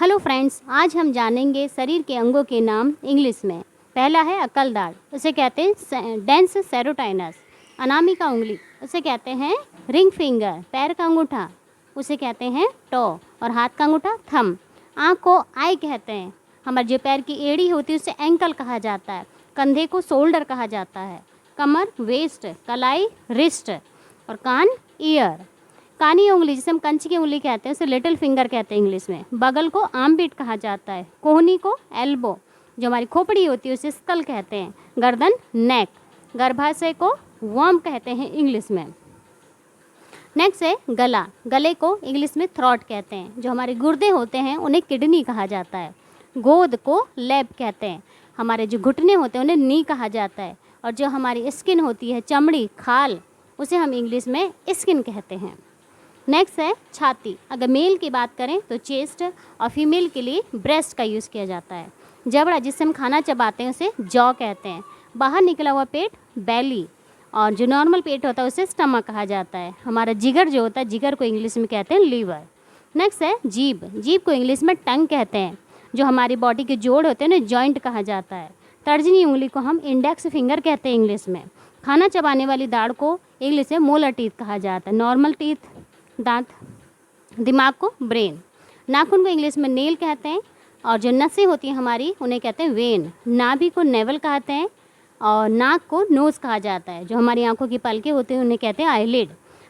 Hello friends, आज हम जानेंगे शरीर के अंगों के नाम इंग्लिश में। पहला है अक्ल दाढ़, उसे कहते हैं डेंस सेरोटाइनस। अनामिका उंगली, उसे कहते हैं रिंग फिंगर। पैर का अंगूठा, उसे कहते हैं टो, और हाथ का अंगूठा थंब। आँख को आई कहते हैं। हमारे जो पैर की एड़ी होती है उसे एंकल कहा जाता है। कंधे को शोल्डर कहा जाता है। कमर वेस्ट, कलाई रिस्ट, और कान ईयर। कानी उंगली, जिसे हम कंची की उंगली कहते हैं, उसे लिटिल फिंगर कहते हैं इंग्लिश में। बगल को आर्मपिट कहा जाता है। कोहनी को एल्बो। जो हमारी खोपड़ी होती है उसे स्कल कहते हैं। गर्दन नेक। गर्भाशय को वर्म कहते हैं इंग्लिश में। नेक्स्ट है गला। गले को इंग्लिश में थ्रॉट कहते हैं। जो हमारे गुर्दे होते हैं उन्हें किडनी कहा जाता है। गोद को लैब कहते हैं। हमारे जो घुटने होते हैं उन्हें नी कहा जाता है। और जो हमारी स्किन होती है, चमड़ी, खाल, उसे हम इंग्लिश में स्किन कहते हैं। नेक्स्ट है छाती। अगर मेल की बात करें तो चेस्ट, और फीमेल के लिए ब्रेस्ट का यूज़ किया जाता है। जबड़ा, जिससे हम खाना चबाते हैं, उसे जॉ कहते हैं। बाहर निकला हुआ पेट बेली, और जो नॉर्मल पेट होता है उसे स्टमक कहा जाता है। हमारा जिगर जो होता है, जिगर को इंग्लिश में कहते हैं लीवर। नेक्स्ट है जीभ। जीभ को इंग्लिश में टंग कहते हैं। जो हमारी बॉडी के जोड़ होते हैं ना, जॉइंट कहा जाता है। तर्जनी उंगली को हम इंडेक्स फिंगर कहते हैं इंग्लिश में। खाना चबाने वाली दाढ़ को इंग्लिश में मोलर टीथ कहा जाता है। नॉर्मल टीथ दांत। दिमाग को ब्रेन। नाखून को इंग्लिश में नेल कहते हैं। और जो नसें होती हैं हमारी, उन्हें कहते हैं वेन। नाभि को नेवल कहते हैं। और नाक को नोज कहा जाता है। जो हमारी आंखों की पलकें होती हैं उन्हें कहते हैं आईलिड।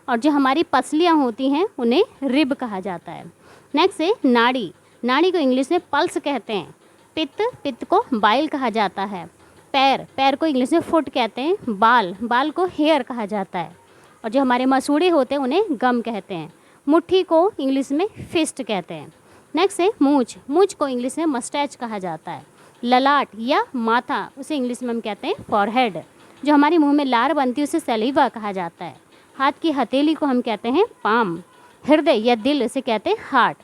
और जो हमारी पसलियां होती हैं उन्हें रिब कहा जाता है। नेक्स्ट है नाड़ी। नाड़ी को इंग्लिश में पल्स कहते हैं। पित्त, पित्त को बाइल कहा जाता है। पैर, पैर को इंग्लिश में फुट कहते हैं। बाल, बाल को हेयर कहा जाता है। और जो हमारे मसूड़े होते हैं उन्हें गम कहते हैं। मुट्ठी को इंग्लिश में फिस्ट कहते हैं। नेक्स्ट है मूंछ। मूंछ को इंग्लिश में मस्टैच कहा जाता है। ललाट या माथा, उसे इंग्लिश में हम कहते हैं फॉरहेड। जो हमारे मुंह में लार बनती है उसे सलीवा कहा जाता है। हाथ की हथेली को हम कहते हैं पाम। हृदय या दिल, उसे कहते हैं हार्ट।